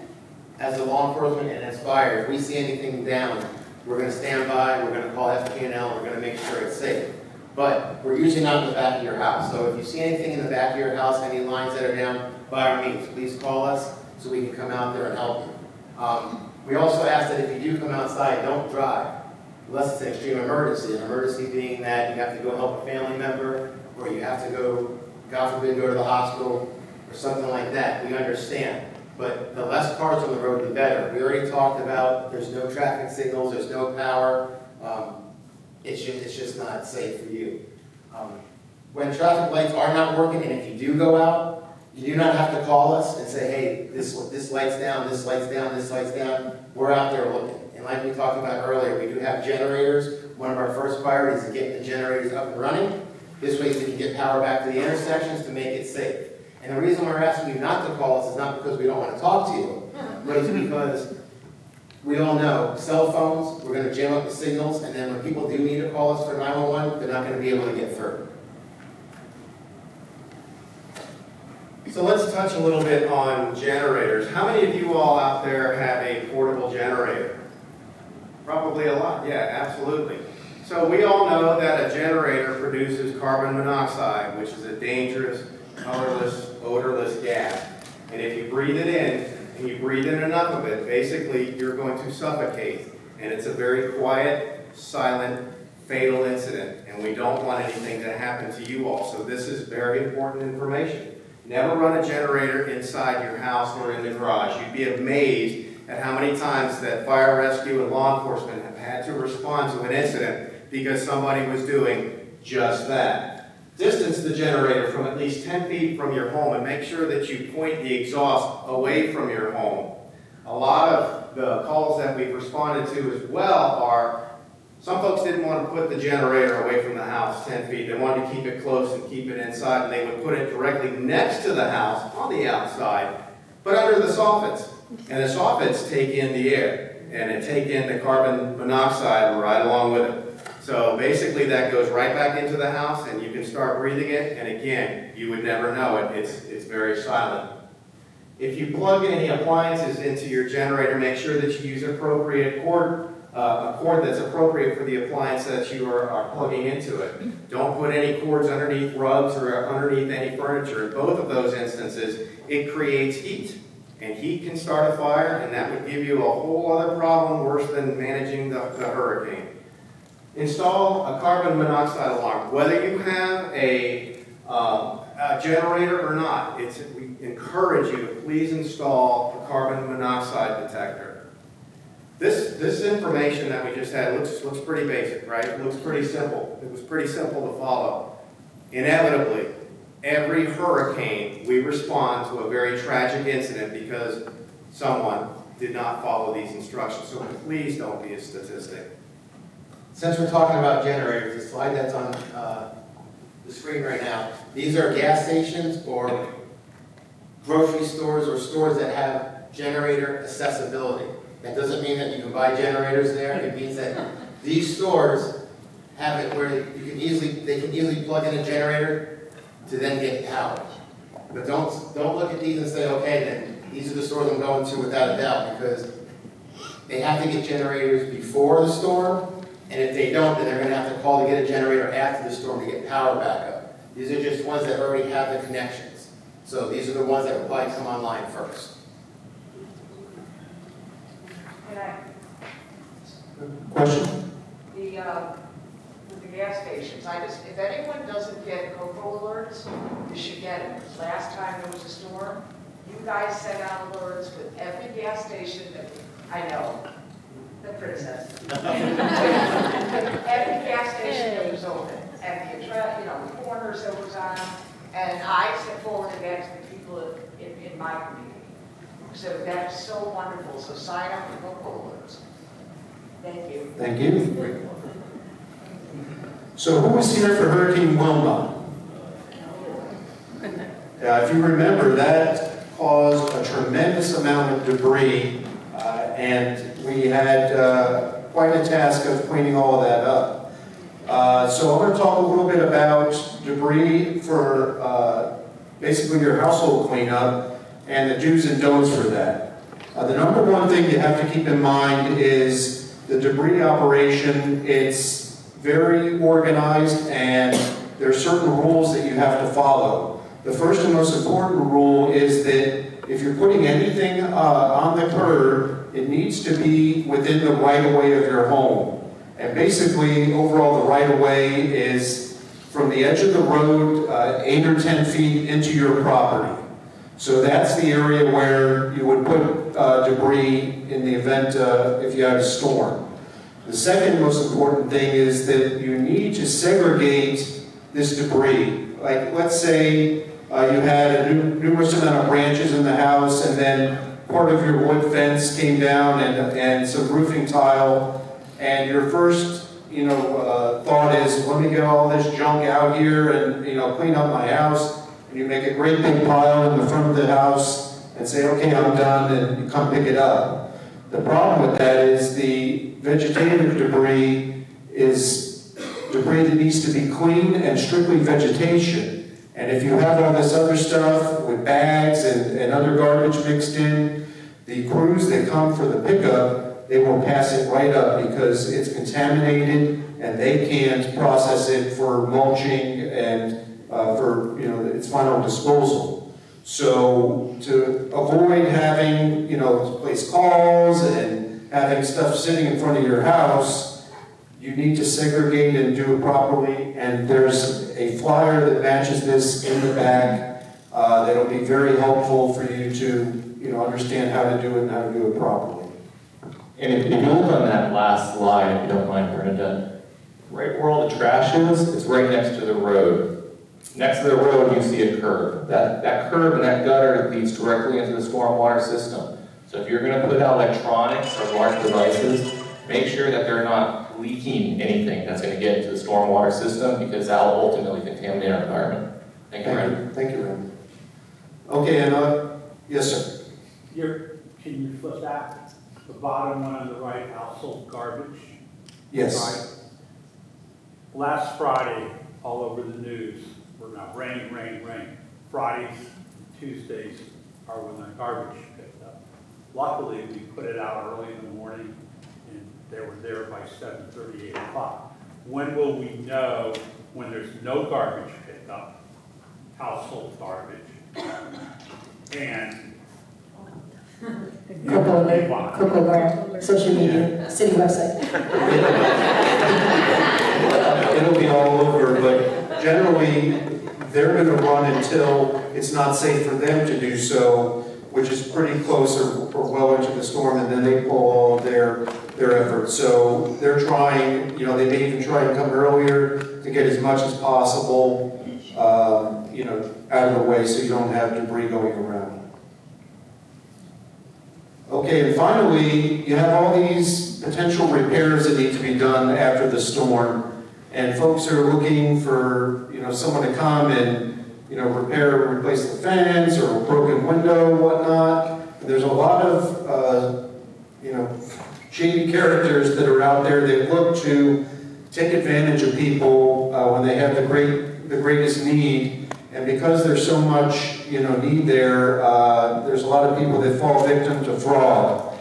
as a law enforcement and as fire, if we see anything down, we're going to stand by, we're going to call FPNL, we're going to make sure it's safe. But we're usually not in the back of your house. So if you see anything in the back of your house, any lines that are down, by all means, please call us so we can come out there and help you. We also ask that if you do come outside, don't drive, unless it's an extreme emergency. An emergency being that you have to go help a family member, or you have to go, God forbid, go to the hospital, or something like that. We understand. But the less cars on the road, the better. We already talked about there's no traffic signals, there's no power. It's just not safe for you. When traffic lights are not working, and if you do go out, you do not have to call us and say, hey, this light's down, this light's down, this light's down. We're out there looking. And like we talked about earlier, we do have generators. One of our first priorities is getting the generators up and running. This way we can get power back to the intersections to make it safe. And the reason we're asking you not to call us is not because we don't want to talk to you, but it's because we all know cell phones, we're going to jam up the signals, and then when people do need to call us for 911, they're not going to be able to get through. So let's touch a little bit on generators. How many of you all out there have a portable generator? Probably a lot, yeah, absolutely. So we all know that a generator produces carbon monoxide, which is a dangerous, colorless, odorless gas. And if you breathe it in, and you breathe in enough of it, basically you're going to suffocate. And it's a very quiet, silent, fatal incident. And we don't want anything to happen to you all. So this is very important information. Never run a generator inside your house or in the garage. You'd be amazed at how many times that fire rescue and law enforcement have had to respond to an incident because somebody was doing just that. Distance the generator from at least 10 feet from your home and make sure that you point the exhaust away from your home. A lot of the calls that we've responded to as well are some folks didn't want to put the generator away from the house 10 feet. They wanted to keep it close and keep it inside, and they would put it directly next to the house on the outside, but under the soffits. And the soffits take in the air, and it take in the carbon monoxide right along with it. So basically that goes right back into the house, and you can start breathing it, and again, you would never know it. It's very silent. If you plug any appliances into your generator, make sure that you use appropriate cord. A cord that's appropriate for the appliance that you are plugging into it. Don't put any cords underneath rugs or underneath any furniture. In both of those instances, it creates heat. And heat can start a fire, and that would give you a whole other problem worse than managing the hurricane. Install a carbon monoxide alarm. Whether you have a generator or not, we encourage you to please install a carbon monoxide detector. This information that we just had looks pretty basic, right? It looks pretty simple. It was pretty simple to follow. Inevitably, every hurricane, we respond to a very tragic incident because someone did not follow these instructions. So please don't be a statistic. Since we're talking about generators, the slide that's on the screen right now, these are gas stations or grocery stores or stores that have generator accessibility. That doesn't mean that you can buy generators there. It means that these stores have it where they can easily plug in a generator to then get power. But don't look at these and say, okay, then these are the stores I'm going to without a doubt, because they have to get generators before the storm, and if they don't, then they're gonna have to call to get a generator after the storm to get power back up. These are just ones that already have the connections. So these are the ones that will probably come online first. And I, Question? with the gas stations, if anyone doesn't get GoPro alerts, you should get them. Last time there was a storm, you guys sent out alerts with every gas station that, I know, the princess. Every gas station that was open, and the corners that was on, and I sent forwarded that to the people in my community. So that's so wonderful, so sign up for GoPro alerts. Thank you. Thank you. So who was here for Hurricane Wilma? If you remember, that caused a tremendous amount of debris, and we had quite a task of cleaning all of that up. So I'm going to talk a little bit about debris for basically your household cleanup and the do's and don'ts for that. The number one thing you have to keep in mind is the debris operation. It's very organized, and there are certain rules that you have to follow. The first and most important rule is that if you're putting anything on the curb, it needs to be within the right-of-way of your home. And basically, overall, the right-of-way is from the edge of the road 8 or 10 feet into your property. So that's the area where you would put debris in the event if you had a storm. The second most important thing is that you need to segregate this debris. Like, let's say you had a numerous amount of branches in the house, and then part of your wood fence came down and some roofing tile, and your first thought is, let me get all this junk out here and clean up my house. And you make a great big pile in the front of the house and say, okay, I'm done, and you come pick it up. The problem with that is the vegetative debris is debris that needs to be cleaned and strictly vegetation. And if you have all this other stuff with bags and other garbage mixed in, the crews that come for the pickup, they will pass it right up because it's contaminated and they can't process it for mulching and for its final disposal. So to avoid having place calls and having stuff sitting in front of your house, you need to segregate and do it properly. And there's a flyer that matches this in the back that'll be very helpful for you to understand how to do it and how to do it properly. And if you look on that last slide, if you don't mind, Bernadette, right where all the trash is, it's right next to the road. Next to the road, you see a curb. That curb and that gutter leads directly into the stormwater system. So if you're going to put out electronics or large devices, make sure that they're not leaking anything that's going to get into the stormwater system, because that will ultimately contaminate our environment. Thank you, Rand. Thank you, Rand. Okay, and yes, sir. Can you flip that? The bottom one on the right, household garbage? Yes. Right. Last Friday, all over the news, we're now rain. Fridays, Tuesdays are when the garbage is picked up. Luckily, we put it out early in the morning, and they were there by 7:30, 8 o'clock. When will we know when there's no garbage picked up, household garbage, and Cocoa Bar, social media, city website. It'll be all over, but generally, they're going to run until it's not safe for them to do so, which is pretty close or well into the storm, and then they pull all of their efforts. So they're trying, they may even try and come earlier to get as much as possible, out of the way so you don't have debris going around. Okay, and finally, you have all these potential repairs that need to be done after the storm, and folks are looking for, someone to come and, replace the fence or a broken window, whatnot. And there's a lot of, shady characters that are out there that look to take advantage of people when they have the greatest need. And because there's so much, need there, there's a lot of people that fall victim to fraud.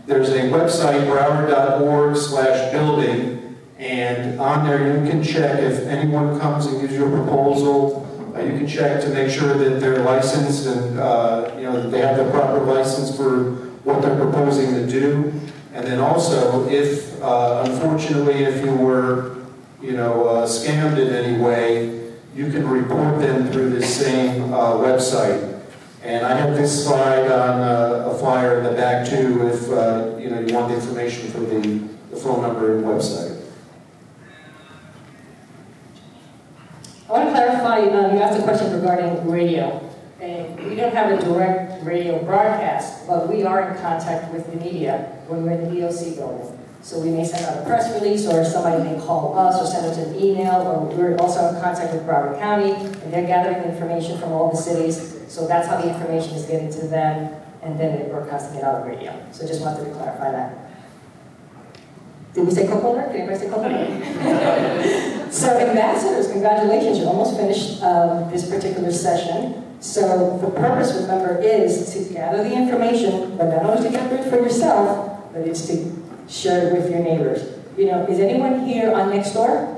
there's a website, broward.org/building, and on there you can check if anyone comes and gives you a proposal. You can check to make sure that they're licensed and that they have the proper license for what they're proposing to do. And then also, if unfortunately, if you were scammed in any way, you can report them through this same website. And I have this slide on a flyer in the back too, if you want the information for the phone number and website. I want to clarify, you asked a question regarding radio. And we don't have a direct radio broadcast, but we are in contact with the media when we're in the EOC building. So we may send out a press release, or somebody may call us or send us an email, or we're also in contact with Broward County, and they're gathering information from all the cities. So that's how the information is getting to them, and then they're broadcasting it out on radio. So just wanted to clarify that. Did we say co-owner? Did anybody say co-owner? So ambassadors, congratulations, you almost finished this particular session. So the purpose, remember, is to gather the information, but not only to gather it for yourself, but it's to share it with your neighbors. Is anyone here on Nextdoor?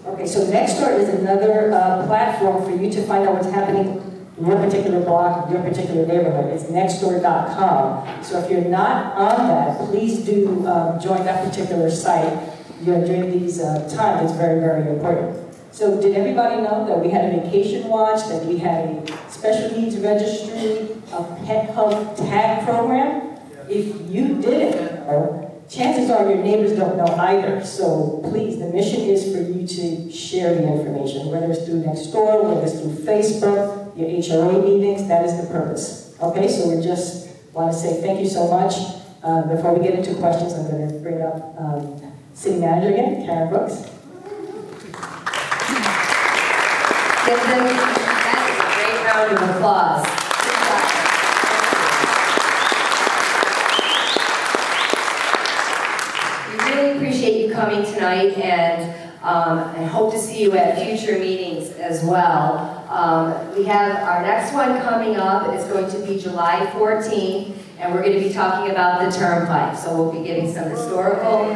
Okay, so Nextdoor is another platform for you to find out what's happening in your particular block, your particular neighborhood. It's nextdoor.com. So if you're not on that, please do join that particular site. During these times, it's very, very important. So did everybody know that we had a vacation watch, that we had a special needs registry, a pet hub tag program? If you didn't know, chances are your neighbors don't know either. So please, the mission is for you to share the information, whether it's through Nextdoor, whether it's through Facebook, your HOA meetings, that is the purpose. Okay, so we just want to say thank you so much. Before we get into questions, I'm going to bring up City Manager again, Karen Brooks. That is a great round of applause. We really appreciate you coming tonight, and I hope to see you at future meetings as well. We have our next one coming up. It's going to be July 14th, and we're going to be talking about the turnpike. So we'll be giving some historical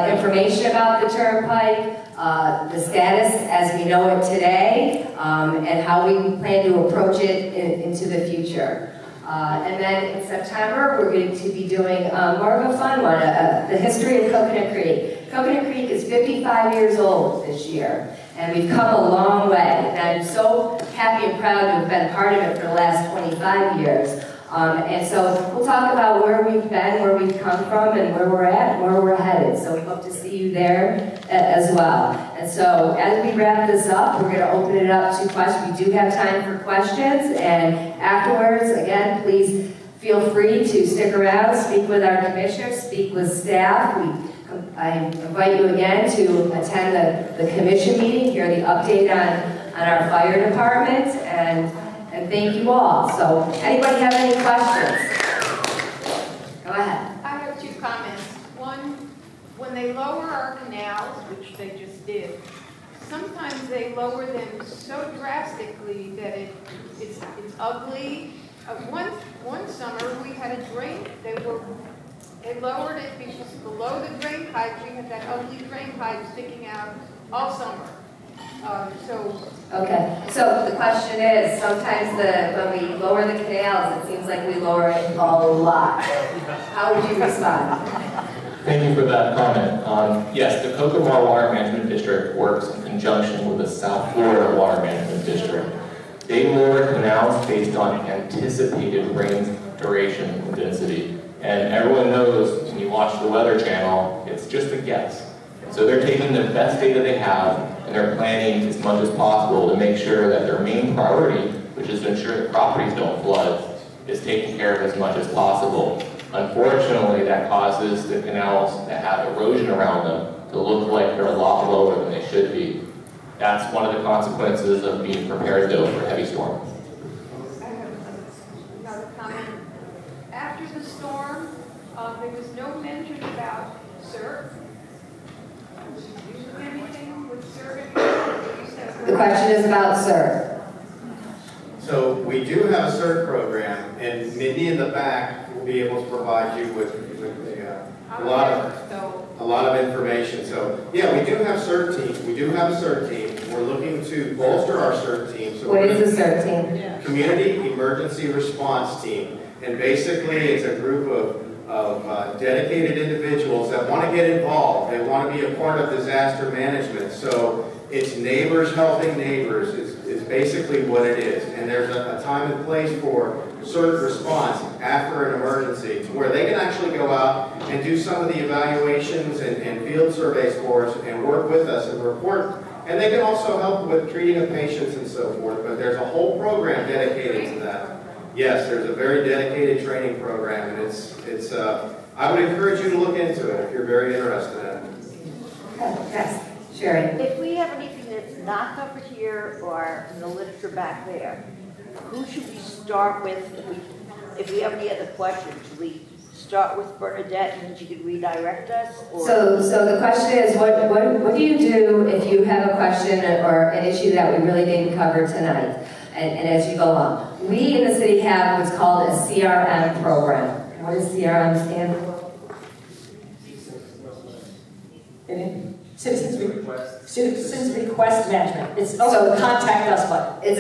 information about the turnpike, the status as we know it today, and how we plan to approach it into the future. And then in September, we're going to be doing more of a fun one, the history of Coconut Creek. Coconut Creek is 55 years old this year, and we've come a long way. And I'm so happy and proud to have been part of it for the last 25 years. And so we'll talk about where we've been, where we've come from, and where we're at, and where we're headed. So we hope to see you there as well. And so as we wrap this up, we're going to open it up to questions. We do have time for questions, and afterwards, again, please feel free to stick around, speak with our commissioners, speak with staff. I invite you again to attend the commission meeting, hear the update on our fire department, and thank you all. So, anybody have any questions? Go ahead. I have two comments. One, when they lower our canals, which they just did, sometimes they lower them so drastically that it's ugly. One summer we had a drain. They lowered it because below the drain pipe we had that ugly drain pipe sticking out all summer. Okay, so the question is, sometimes when we lower the canals, it seems like we lower it a lot. How would you respond? Thank you for that comment. Yes, the Kokomar Water Management District works in conjunction with the South Florida Water Management District. They lower canals based on anticipated rain duration and density. And everyone knows when you watch the Weather Channel, it's just a guess. So they're taking the best data they have, and they're planning as much as possible to make sure that their main priority, which is to ensure that properties don't flood, is taken care of as much as possible. Unfortunately, that causes the canals that have erosion around them to look like they're a lot lower than they should be. That's one of the consequences of being prepared, though, for heavy storms. I have another comment. After the storm, there was no mention about CERT. Anything with CERT? The question is about CERT. So we do have a CERT program, and Mindy in the back be able to provide you with a lot of information. So, yeah, we do have CERT teams. We do have a CERT team. We're looking to bolster our CERT team. So What is the CERT team? Community Emergency Response Team. And basically, it's a group of dedicated individuals that want to get involved. They want to be a part of disaster management. So it's neighbors helping neighbors is basically what it is. And there's a time and place for CERT response after an emergency to where they can actually go out and do some of the evaluations and field surveys for us and work with us and report. And they can also help with treating of patients and so forth. But there's a whole program dedicated to that. Yes, there's a very dedicated training program, and it's. I would encourage you to look into it if you're very interested in it. Yes, Sherry. If we have anything that's not covered here or in the literature back there, who should we start with? If we have any other questions, should we start with Bernadette and then she could redirect us? Or? So the question is, what do you do if you have a question or an issue that we really didn't cover tonight? And as you go along, we in the city have what's called a CRM program. What does CRM stand for? Citizens Request Management. It's also a contact us button. It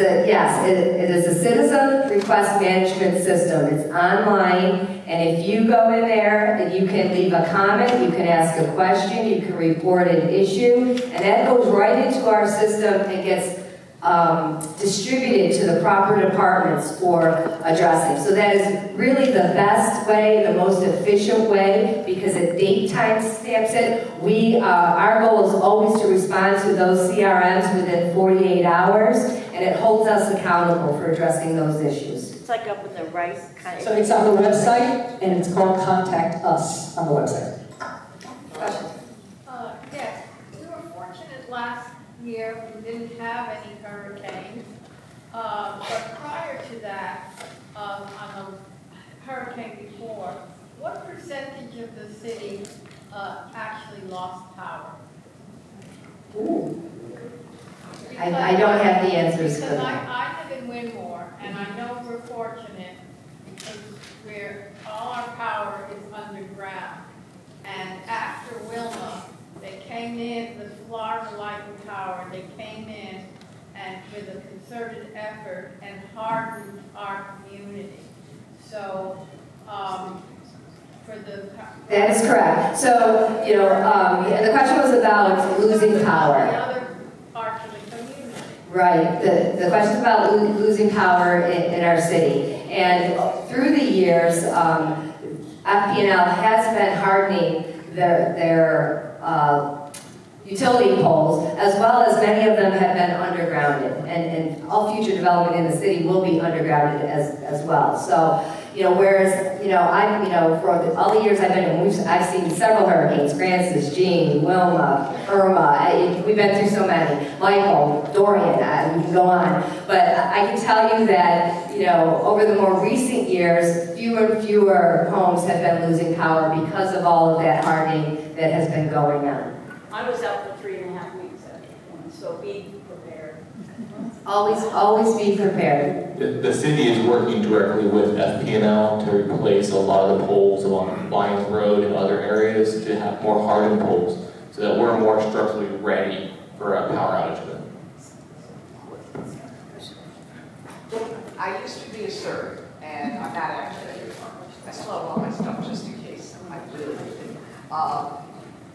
is a citizen request management system. It's online, and if you go in there, you can leave a comment, you can ask a question, you can report an issue, and that goes right into our system and gets distributed to the proper departments for addressing. So that is really the best way, the most efficient way, because it date time stamps it. Our goal is always to respond to those CRMs within 48 hours, and it holds us accountable for addressing those issues. It's like up in the right kind of... So it's on the website, and it's called Contact Us on the website. Yes, we were fortunate last year, we didn't have any hurricanes. But prior to that, on the hurricane before, what percentage of the city actually lost power? Ooh. I don't have the answers for Because that. I live in Winmore, and I know we're fortunate because all our power is underground. And after Wilma, they came in, the Florida Light and Power, they came in and with a concerted effort and hardened our community. So, for the... That is correct. So, the question was about losing power. The other parts of the community. Right. The question about losing power in our city. And through the years, FP&L has been hardening their utility poles, as well as many of them have been undergrounded. And all future development in the city will be undergrounded as well. So, whereas, for all the years I've been in, I've seen several hurricanes, Francis, Jean, Wilma, Irma, we've been through so many, Michael, Dorian, we can go on. But I can tell you that, over the more recent years, fewer and fewer homes have been losing power because of all of that hardening that has been going on. I was out for 3.5 weeks at one, so be prepared. Always be prepared. The city is working directly with FP&L to replace a lot of the poles along Lyons Road and other areas to have more hardened poles so that we're more structurally ready for a power outage event. I used to be a CERT, and I'm not actually. I still have all my stuff just in case. I really do.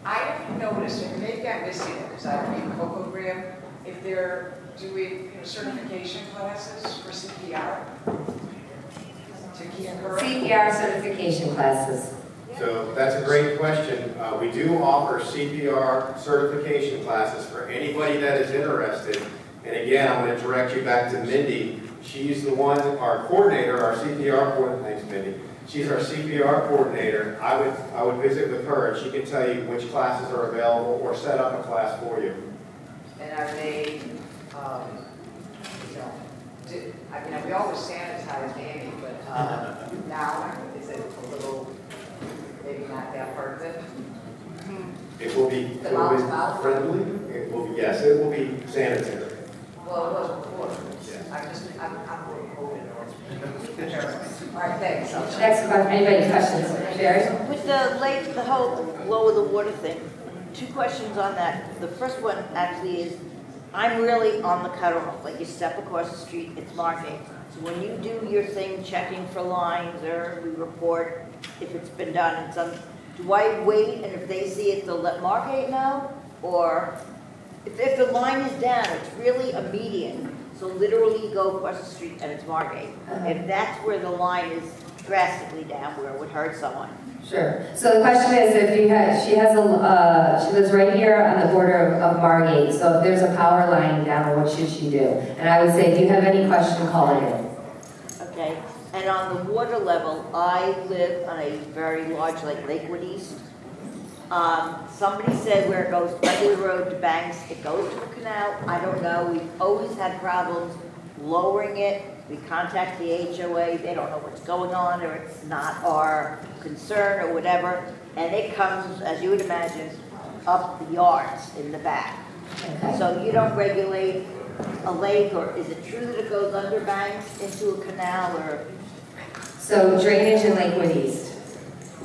I have noticed, and maybe I'm missing it because I read Cocogram, if they're doing certification classes for CPR to keep current. CPR certification classes. So that's a great question. We do offer CPR certification classes for anybody that is interested. And again, I'm going to direct you back to Mindy. She's the one, our coordinator, our CPR coordinator. Thanks, Mindy. She's our CPR coordinator. I would visit with her, and she can tell you which classes are available or set up a class for you. And are they, we always sanitize Annie, but now is it a little, maybe not that part of it? It will be friendly. It will be, yes, it will be sanitary. Well, it was before. Yes. I'm really hoping. All right, thanks. Next question, anybody questions? Sherry? With the lake, the whole lower the water thing, 2 questions on that. The first one actually is, I'm really on the cutoff, like you step across the street, it's Margate. So when you do your thing, checking for lines, or we report if it's been done, and some, do I wait, and if they see it, they'll let Margate know? Or if the line is down, it's really a median, so literally you go across the street and it's Margate. If that's where the line is drastically down, where it would hurt someone. Sure. So the question is, if you have, she lives right here on the border of Margate, so if there's a power line down, what should she do? And I would say, if you have any question, call it in. Okay, and on the water level, I live on a very large lake, Lakewood East. Somebody said where it goes under the road to Banks, it goes to a canal. I don't know, we've always had problems lowering it. We contact the HOA, they don't know what's going on, or it's not our concern or whatever. And it comes, as you would imagine, up the yards in the back. Okay. So you don't regulate a lake, or is it true that it goes under Banks into a canal, or? So drainage in Lakewood East.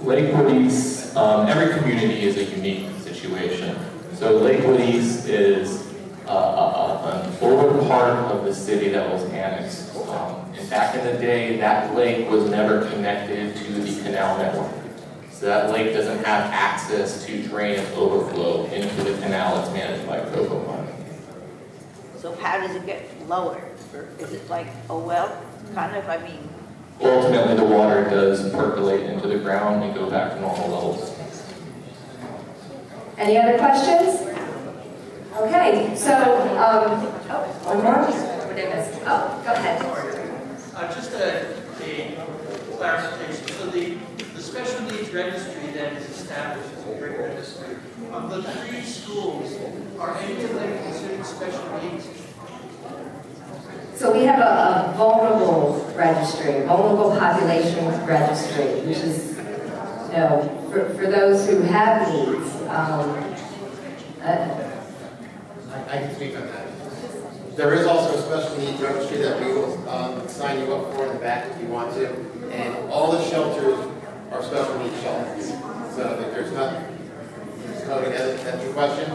Lakewood East, every community is a unique situation. So Lakewood East is an older part of the city that was annexed. And back in the day, that lake was never connected to the canal network. So that lake doesn't have access to drain and overflow into the canal that's managed by Cocoa Pond. So how does it get lowered? Or is it like, oh well, kind of, I mean? Ultimately, the water does percolate into the ground and go back to normal levels. Any other questions? Okay, so, one more? What did I miss? Oh, go ahead. Just a clarification. So the special needs registry that is established as a great registry, of the 3 schools, are any of them considered special needs? So we have a vulnerable registry, vulnerable population registry, which is, you know, for those who have needs. I can speak on that. There is also a special needs registry that we will sign you up for in the back if you want to. And all the shelters are special needs shelters. So that there's nothing. That's your question?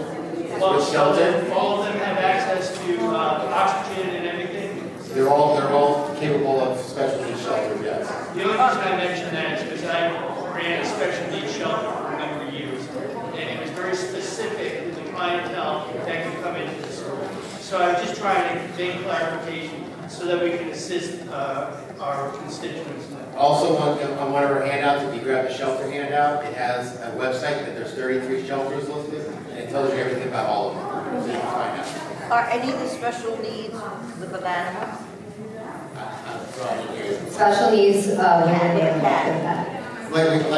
Well, shelter, all of them have access to oxygen and everything? They're all capable of special needs shelters, yes. The only reason I mention that is because I ran a special needs shelter for a number of years, and it was very specific to the clientele that could come into the school. So I'm just trying to make clarification so that we can assist our constituents. Also, on one of our handouts, if you grab the shelter handout, it has a website that there's 33 shelters listed, and it tells you everything about all of them. So you can find out. Are any of the special needs live with animals? Special needs, Like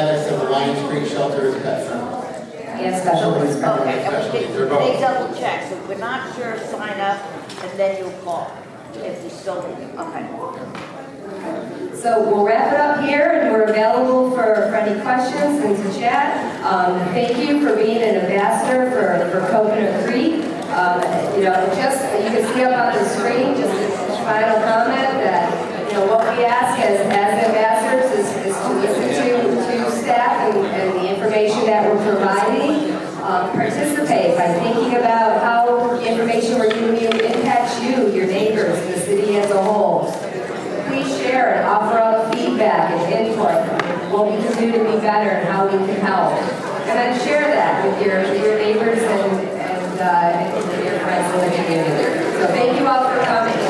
I said, the Lions Creek shelter is pet friendly. and special needs. Okay, Special needs, they're they both. double check, so if we're not sure, sign up, and then you'll call if we still need it. Okay. So we'll wrap it up here, and we're available for any questions and to chat. Thank you for being an ambassador for Coconut Creek. You know, you can see up on the screen, just a final comment that, you know, what we ask as ambassadors is to listen to staff and the information that we're providing. Participate by thinking about how information we're giving you impacts you, your neighbors, the city as a whole. Please share and offer up feedback and input, what we can do to be better and how we can help. And then share that with your neighbors and your friends in the community. So thank you all for coming.